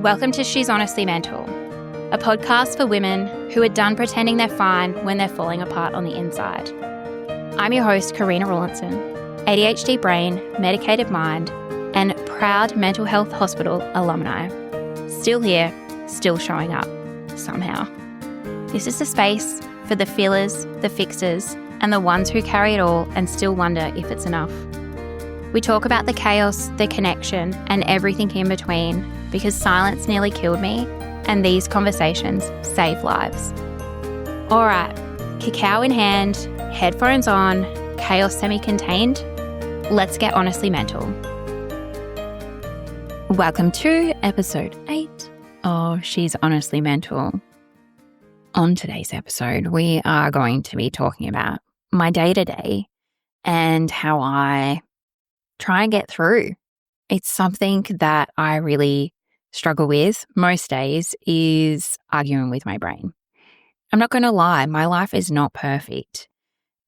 Welcome to She's Honestly Mental, a podcast for women who are done pretending they're fine when they're falling apart on the inside. I'm your host, Karina Rawlinson, ADHD brain, medicated mind, and proud mental health hospital alumni. Still here, still showing up, somehow. This is the space for the feelers, the fixers, and the ones who carry it all and still wonder if it's enough. We talk about the chaos, the connection, and everything in between because silence nearly killed me, and these conversations save lives. All right, cacao in hand, headphones on, chaos semi-contained. Let's get honestly mental. Welcome to episode 8 of She's Honestly Mental. On today's episode, we are going to be talking about my day-to-day and how I try and get through. It's something that I really struggle with most days is arguing with my brain. I'm not going to lie, my life is not perfect.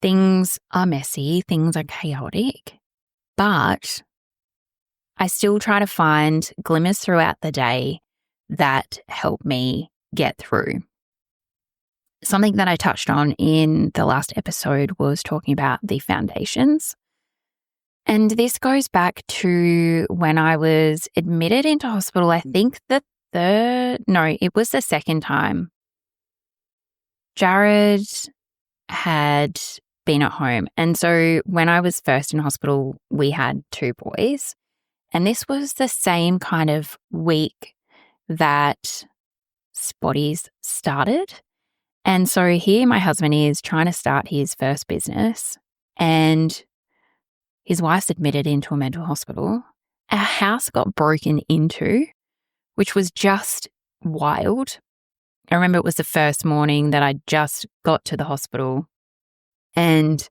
Things are messy, things are chaotic, but I still try to find glimmers throughout the day that help me get through. Something that I touched on in the last episode was talking about the foundations. And this goes back to when I was admitted into hospital. I think it was the second time. Jared had been at home. And so when I was first in hospital, we had 2 boys. And this was the same kind of week that Spotties started. And so here my husband is trying to start his first business, and his wife's admitted into a mental hospital. Our house got broken into, which was just wild. I remember it was the first morning that I just got to the hospital, and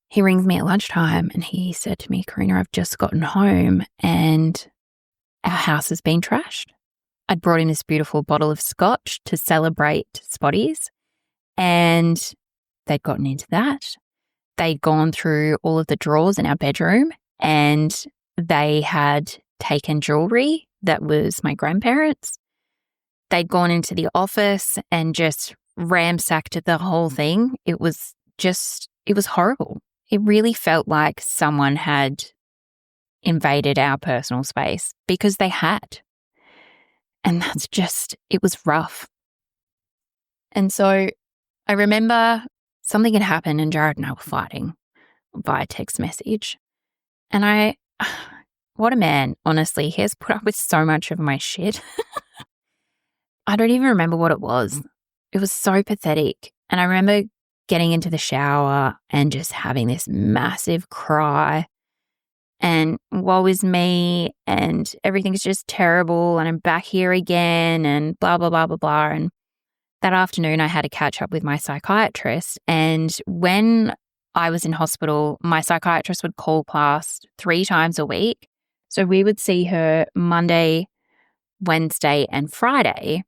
he rings me at lunchtime and he said to me, "Karina, I've just gotten home and our house has been trashed." I'd brought in this beautiful bottle of scotch to celebrate Spotties, and they'd gotten into that. They'd gone through all of the drawers in our bedroom and they had taken jewelry that was my grandparents'. They'd gone into the office and just ransacked the whole thing. It was horrible. It really felt like someone had invaded our personal space because they had. And it was rough. And so I remember something had happened and Jared and I were fighting via text message. And what a man, honestly. He has put up with so much of my shit. I don't even remember what it was. It was so pathetic. And I remember getting into the shower and just having this massive cry. And woe is me, and everything's just terrible, and I'm back here again, and blah, blah, blah, blah, blah. And that afternoon I had to catch up with my psychiatrist. And when I was in hospital, my psychiatrist would call past 3 times a week. So we would see her Monday, Wednesday, and Friday.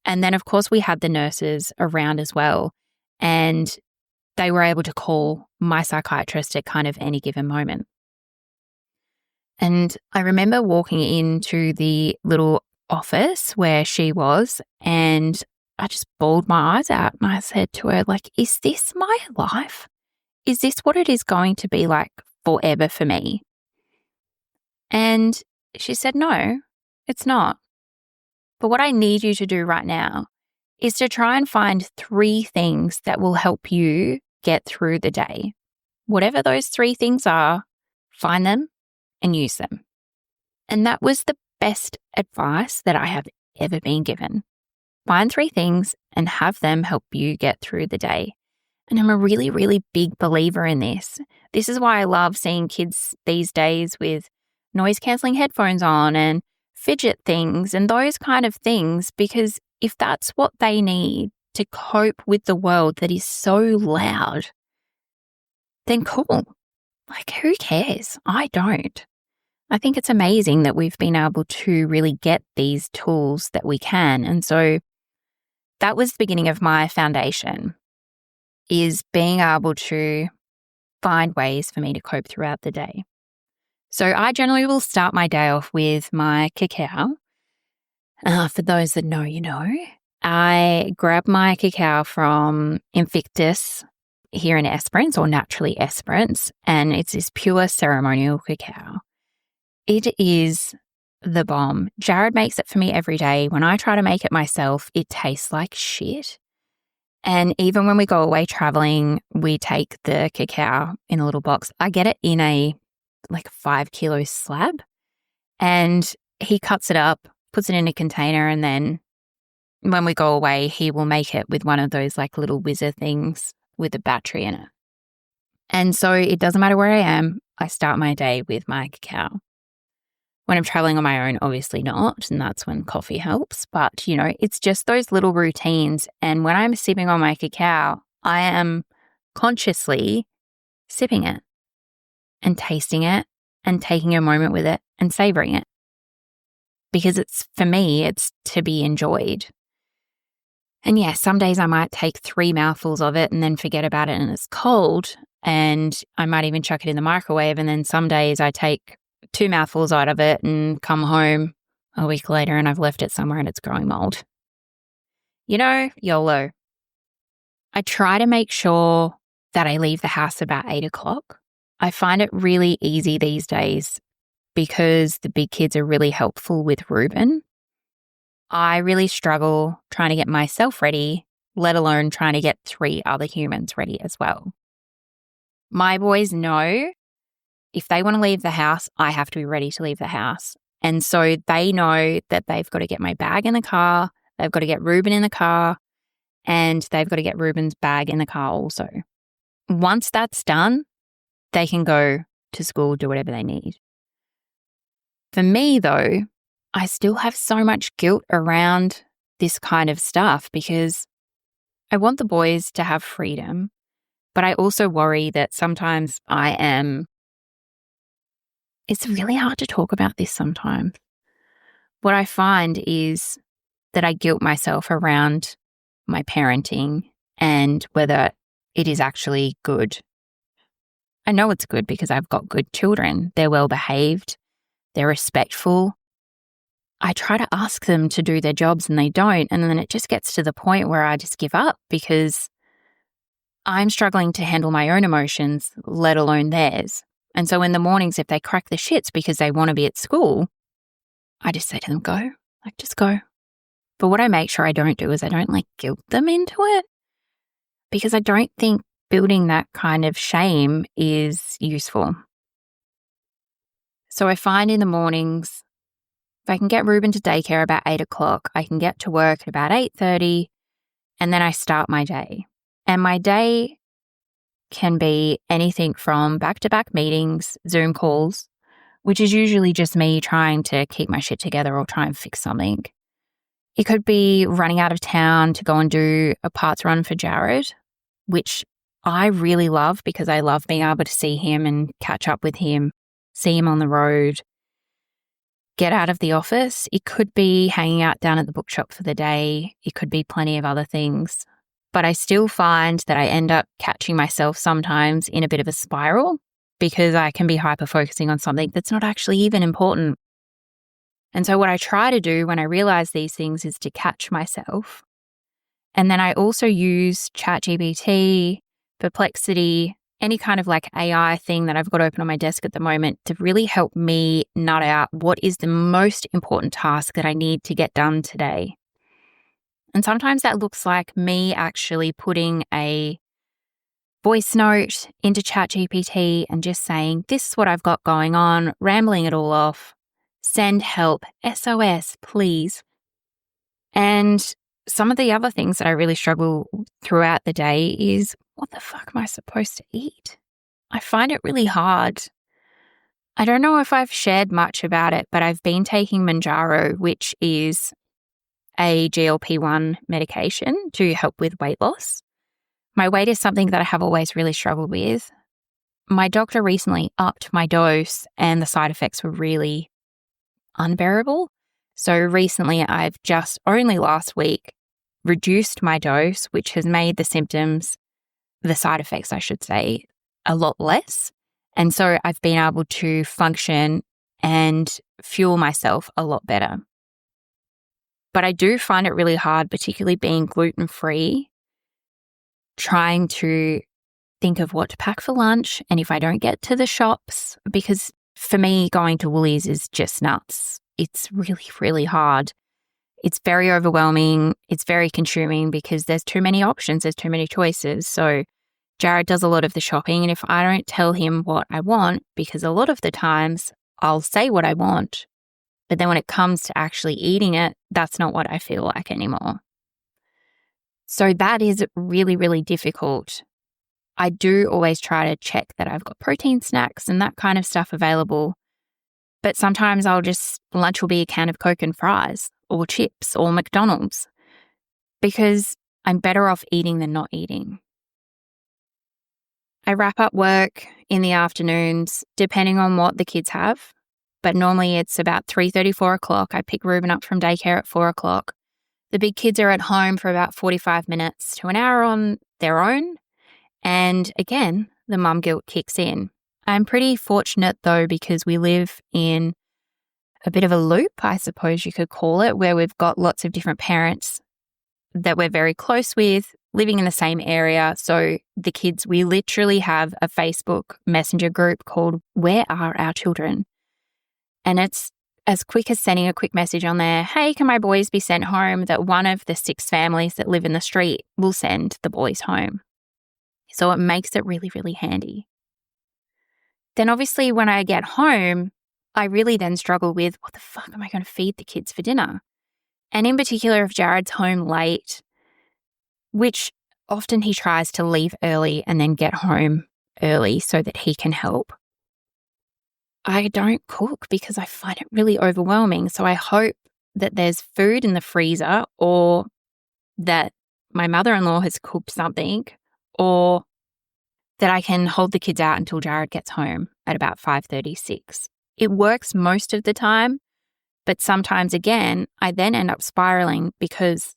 And then, of course, we had the nurses around as well. And they were able to call my psychiatrist at kind of any given moment. And I remember walking into the little office where she was, and I just bawled my eyes out. And I said to her, is this my life? Is this what it is going to be like forever for me? And she said, "No, it's not. But what I need you to do right now is to try and find 3 things that will help you get through the day. Whatever those 3 things are, find them and use them." And that was the best advice that I have ever been given. Find 3 things and have them help you get through the day. And I'm a really, really big believer in this. This is why I love seeing kids these days with noise-cancelling headphones on and fidget things and those kind of things, because if that's what they need to cope with the world that is so loud, then cool. Who cares? I don't. I think it's amazing that we've been able to really get these tools that we can. And so that was the beginning of my foundation, is being able to find ways for me to cope throughout the day. So I generally will start my day off with my cacao. For those that know, you know. I grab my cacao from Invictus here in Esperance, or Naturally Esperance, and it's this pure ceremonial cacao. It is the bomb. Jared makes it for me every day. When I try to make it myself, it tastes like shit. And even when we go away traveling, we take the cacao in a little box. I get it in a 5 kilo slab, and he cuts it up, puts it in a container, and then when we go away, he will make it with one of those little whizzer things with a battery in it. And so it doesn't matter where I am, I start my day with my cacao. When I'm traveling on my own, obviously not, and that's when coffee helps. But, it's just those little routines. And when I'm sipping on my cacao, I am consciously sipping it and tasting it and taking a moment with it and savoring it. Because for me, it's to be enjoyed. And yeah, some days I might take 3 mouthfuls of it and then forget about it and it's cold. And I might even chuck it in the microwave. And then some days I take 2 mouthfuls out of it and come home a week later and I've left it somewhere and it's growing mold. YOLO. I try to make sure that I leave the house about 8 o'clock. I find it really easy these days because the big kids are really helpful with Ruben. I really struggle trying to get myself ready, let alone trying to get 3 other humans ready as well. My boys know if they want to leave the house, I have to be ready to leave the house. And so they know that they've got to get my bag in the car, they've got to get Ruben in the car, and they've got to get Ruben's bag in the car also. Once that's done, they can go to school, do whatever they need. For me, though, I still have so much guilt around this kind of stuff because I want the boys to have freedom, but I also worry that sometimes it's really hard to talk about this sometimes. What I find is that I guilt myself around my parenting and whether it is actually good. I know it's good because I've got good children. They're well behaved. They're respectful. I try to ask them to do their jobs and they don't. And then it just gets to the point where I just give up because I'm struggling to handle my own emotions, let alone theirs. And so in the mornings, if they crack the shits because they want to be at school, I just say to them, go, just go. But what I make sure I don't do is I don't guilt them into it because I don't think building that kind of shame is useful. So I find in the mornings, if I can get Ruben to daycare about 8 o'clock, I can get to work at about 8:30 and then I start my day. And my day can be anything from back-to-back meetings, Zoom calls, which is usually just me trying to keep my shit together or try and fix something. It could be running out of town to go and do a parts run for Jared, which I really love because I love being able to see him and catch up with him, see him on the road, get out of the office. It could be hanging out down at the bookshop for the day. It could be plenty of other things. But I still find that I end up catching myself sometimes in a bit of a spiral because I can be hyper-focusing on something that's not actually even important. And so what I try to do when I realize these things is to catch myself. And then I also use ChatGPT, Perplexity, any kind of AI thing that I've got open on my desk at the moment to really help me nut out what is the most important task that I need to get done today. And sometimes that looks like me actually putting a voice note into ChatGPT and just saying, this is what I've got going on, rambling it all off, send help, SOS, please. And some of the other things that I really struggle throughout the day is, what the fuck am I supposed to eat? I find it really hard. I don't know if I've shared much about it, but I've been taking Manjaro, which is a GLP-1 medication to help with weight loss. My weight is something that I have always really struggled with. My doctor recently upped my dose and the side effects were really unbearable. So recently I've just only last week reduced my dose, which has made the symptoms, the side effects I should say, a lot less. And so I've been able to function and fuel myself a lot better. But I do find it really hard, particularly being gluten-free, trying to think of what to pack for lunch and if I don't get to the shops, because for me, going to Woolies is just nuts. It's really, really hard. It's very overwhelming. It's very consuming because there's too many options. There's too many choices. So Jared does a lot of the shopping. And if I don't tell him what I want, because a lot of the times I'll say what I want, but then when it comes to actually eating it, that's not what I feel like anymore. So that is really, really difficult. I do always try to check that I've got protein snacks and that kind of stuff available. But sometimes lunch will be a can of Coke and fries or chips or McDonald's because I'm better off eating than not eating. I wrap up work in the afternoons, depending on what the kids have. But normally it's about 3:30, 4 o'clock. I pick Ruben up from daycare at 4 o'clock. The big kids are at home for about 45 minutes to an hour on their own. And again, the mum guilt kicks in. I'm pretty fortunate though, because we live in a bit of a loop, I suppose you could call it, where we've got lots of different parents that we're very close with, living in the same area. So the kids, we literally have a Facebook Messenger group called Where Are Our Children? And it's as quick as sending a quick message on there, hey, can my boys be sent home? That one of the 6 families that live in the street will send the boys home. So it makes it really, really handy. Then obviously when I get home, I really then struggle with what the fuck am I going to feed the kids for dinner? And in particular, if Jared's home late, which often he tries to leave early and then get home early so that he can help, I don't cook because I find it really overwhelming. So I hope that there's food in the freezer or that my mother-in-law has cooked something or that I can hold the kids out until Jared gets home at about 5:36. It works most of the time, but sometimes again, I then end up spiraling because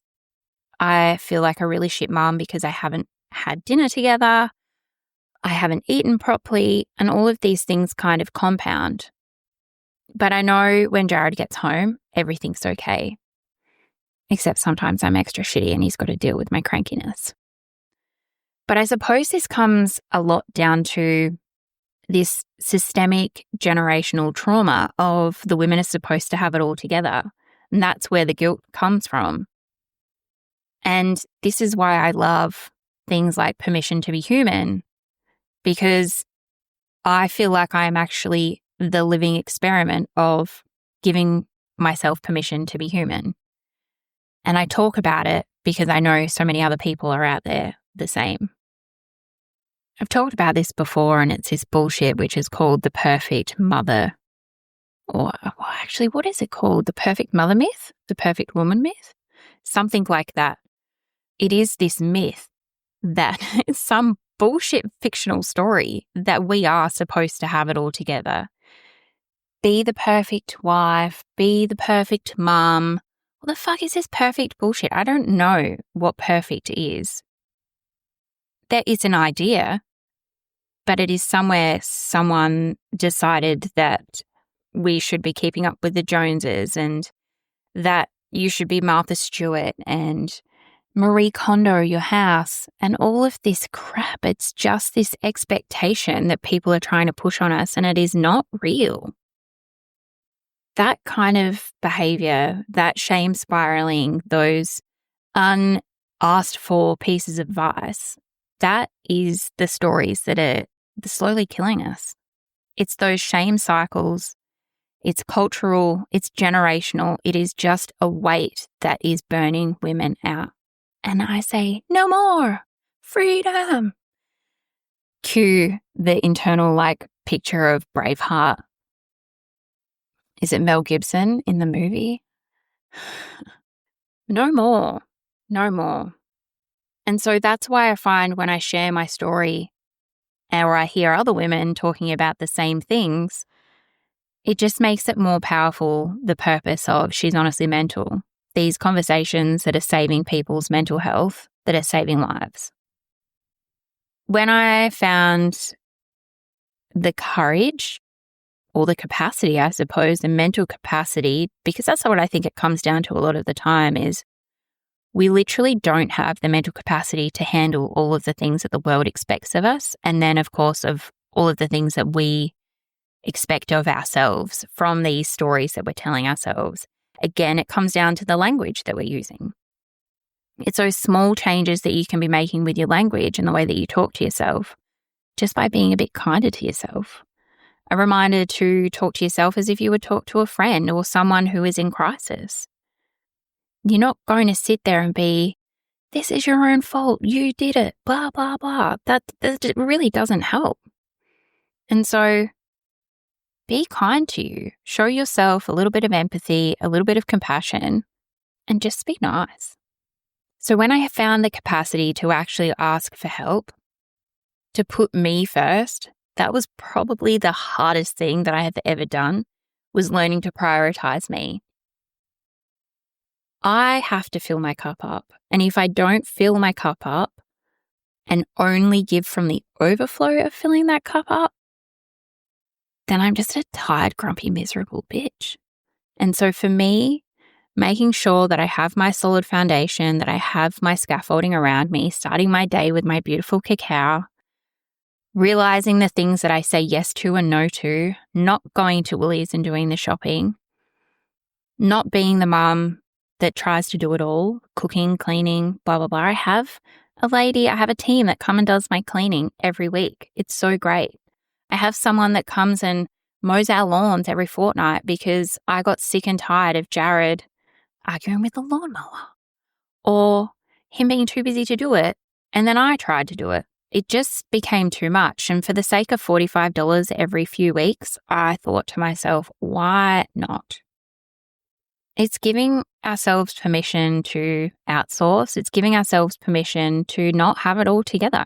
I feel like a really shit mom because I haven't had dinner together, I haven't eaten properly, and all of these things kind of compound. But I know when Jared gets home, everything's okay. Except sometimes I'm extra shitty and he's got to deal with my crankiness. But I suppose this comes a lot down to this systemic generational trauma of the women are supposed to have it all together. And that's where the guilt comes from. And this is why I love things like Permission to be Human, because I feel like I am actually the living experiment of giving myself permission to be human. And I talk about it because I know so many other people are out there the same. I've talked about this before, and it's this bullshit which is called the perfect mother, or well, actually, what is it called? The perfect mother myth? The perfect woman myth? Something like that. It is this myth that it's some bullshit fictional story that we are supposed to have it all together. Be the perfect wife, be the perfect mum. What the fuck is this perfect bullshit? I don't know what perfect is. There is an idea, but it is somewhere someone decided that we should be keeping up with the Joneses and that you should be Martha Stewart and Marie Kondo your house and all of this crap. It's just this expectation that people are trying to push on us, and it is not real. That kind of behavior, that shame spiraling, those unasked for pieces of advice, that is the stories that are slowly killing us. It's those shame cycles. It's cultural. It's generational. It is just a weight that is burning women out. And I say, no more freedom. Cue the internal picture of Braveheart. Is it Mel Gibson in the movie? No more. No more. And so that's why I find when I share my story or I hear other women talking about the same things, it just makes it more powerful, the purpose of She's Honestly Mental. These conversations that are saving people's mental health, that are saving lives. When I found the courage or the capacity, I suppose, the mental capacity, because that's what I think it comes down to a lot of the time is we literally don't have the mental capacity to handle all of the things that the world expects of us. And then, of course, of all of the things that we expect of ourselves from these stories that we're telling ourselves. Again, it comes down to the language that we're using. It's those small changes that you can be making with your language and the way that you talk to yourself, just by being a bit kinder to yourself. A reminder to talk to yourself as if you would talk to a friend or someone who is in crisis. You're not going to sit there and be, this is your own fault, you did it, blah, blah, blah. That really doesn't help. And so be kind to you. Show yourself a little bit of empathy, a little bit of compassion, and just be nice. So when I have found the capacity to actually ask for help, to put me first, that was probably the hardest thing that I have ever done, was learning to prioritize me. I have to fill my cup up. And if I don't fill my cup up and only give from the overflow of filling that cup up, then I'm just a tired, grumpy, miserable bitch. And so for me, making sure that I have my solid foundation, that I have my scaffolding around me, starting my day with my beautiful cacao, realizing the things that I say yes to and no to, not going to Woolies and doing the shopping, not being the mum that tries to do it all, cooking, cleaning, blah, blah, blah. I have a team that come and does my cleaning every week. It's so great. I have someone that comes and mows our lawns every fortnight because I got sick and tired of Jared arguing with the lawnmower or him being too busy to do it. And then I tried to do it. It just became too much. And for the sake of $45 every few weeks, I thought to myself, why not? It's giving ourselves permission to outsource. It's giving ourselves permission to not have it all together.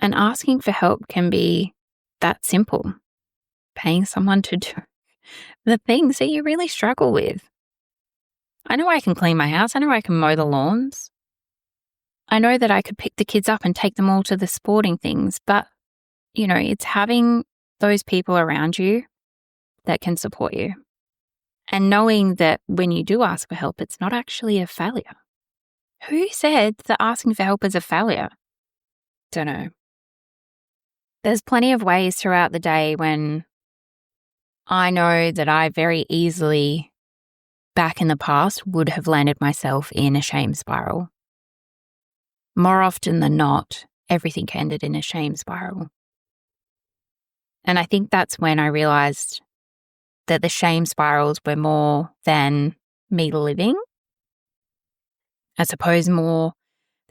And asking for help can be that simple. Paying someone to do the things that you really struggle with. I know I can clean my house. I know I can mow the lawns. I know that I could pick the kids up and take them all to the sporting things. But, it's having those people around you that can support you. And knowing that when you do ask for help, it's not actually a failure. Who said that asking for help is a failure? Don't know. There's plenty of ways throughout the day when I know that I very easily, back in the past, would have landed myself in a shame spiral. More often than not, everything ended in a shame spiral. And I think that's when I realized that the shame spirals were more than me living. I suppose the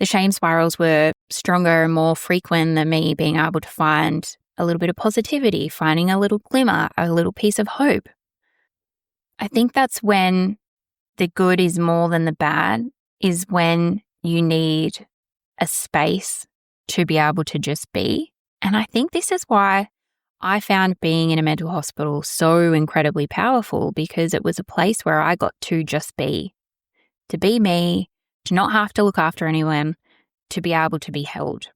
shame spirals were stronger and more frequent than me being able to find a little bit of positivity, finding a little glimmer, a little piece of hope. I think that's when the good is more than the bad, is when you need a space to be able to just be. And I think this is why I found being in a mental hospital so incredibly powerful, because it was a place where I got to just be, to be me, to not have to look after anyone, to be able to be held.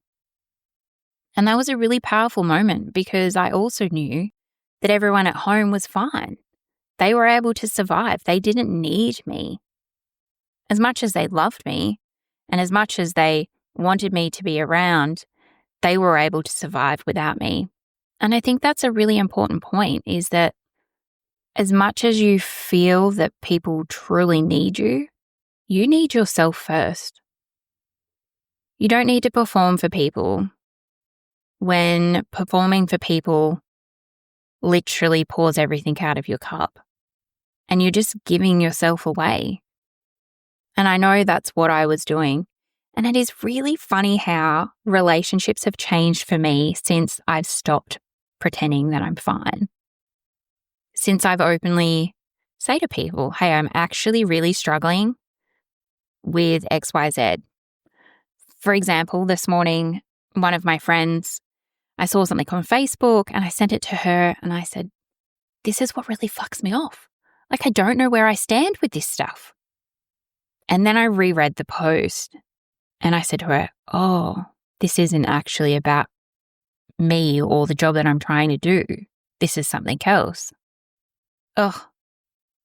And that was a really powerful moment because I also knew that everyone at home was fine. They were able to survive. They didn't need me. As much as they loved me and as much as they wanted me to be around, they were able to survive without me. And I think that's a really important point, is that as much as you feel that people truly need you need yourself first. You don't need to perform for people when performing for people literally pours everything out of your cup and you're just giving yourself away. And I know that's what I was doing. And it is really funny how relationships have changed for me since I've stopped pretending that I'm fine. Since I've openly say to people, hey, I'm actually really struggling with XYZ. For example, this morning, one of my friends, I saw something on Facebook and I sent it to her and I said, this is what really fucks me off. Like, I don't know where I stand with this stuff. And then I reread the post and I said to her, oh, this isn't actually about me or the job that I'm trying to do. this is something else. Ugh,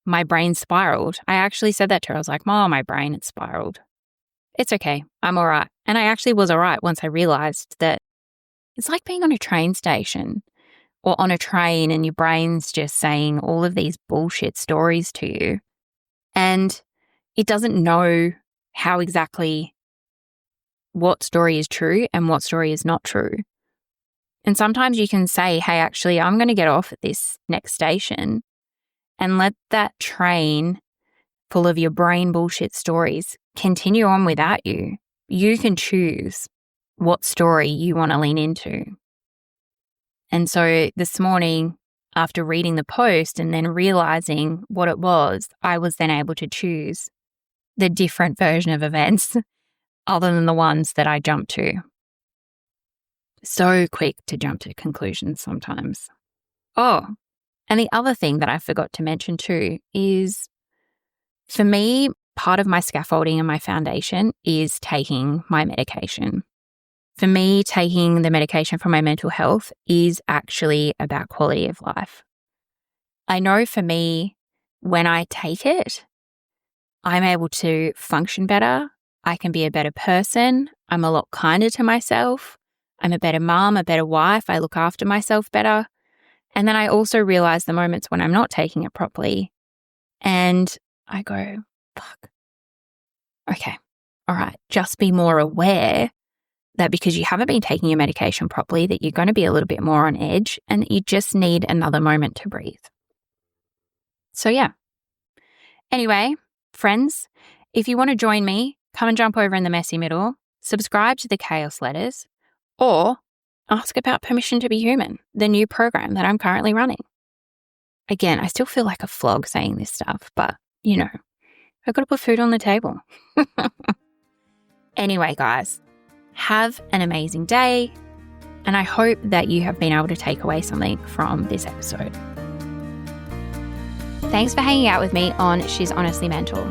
my brain spiraled. I actually said that to her. I was like, Mom, my brain, it's spiraled. It's okay. I'm all right. And I actually was all right once I realized that it's like being on a train station or on a train and your brain's just saying all of these bullshit stories to you. And it doesn't know how exactly what story is true and what story is not true. And sometimes you can say, hey, actually, I'm going to get off at this next station, and let that train full of your brain bullshit stories continue on without you. You can choose what story you want to lean into. And so this morning, after reading the post and then realizing what it was, I was then able to choose the different version of events other than the ones that I jumped to. So quick to jump to conclusions sometimes. Oh, and the other thing that I forgot to mention too is, for me, part of my scaffolding and my foundation is taking my medication. For me, taking the medication for my mental health is actually about quality of life. I know for me, when I take it, I'm able to function better. I can be a better person. I'm a lot kinder to myself. I'm a better mom, a better wife. I look after myself better. And then I also realize the moments when I'm not taking it properly and I go, fuck. Okay. All right. Just be more aware that because you haven't been taking your medication properly, that you're going to be a little bit more on edge and that you just need another moment to breathe. So yeah. Anyway, friends, if you want to join me, come and jump over in the messy middle, subscribe to the Chaos Letters, or ask about Permission to be Human, the new program that I'm currently running. Again, I still feel like a flog saying this stuff, but you know, I've got to put food on the table. Anyway, guys, have an amazing day, and I hope that you have been able to take away something from this episode. Thanks for hanging out with me on She's Honestly Mental.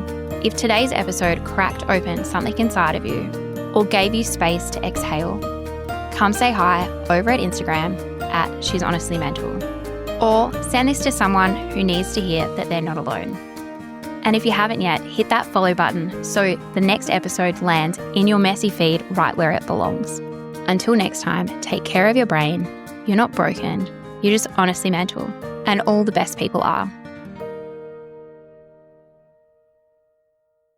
If today's episode cracked open something inside of you or gave you space to exhale, come say hi over at Instagram at She's Honestly Mental, or send this to someone who needs to hear that they're not alone. And if you haven't yet, hit that follow button so the next episode lands in your messy feed right where it belongs. Until next time, take care of your brain. You're not broken. You're just honestly mental. And all the best people are.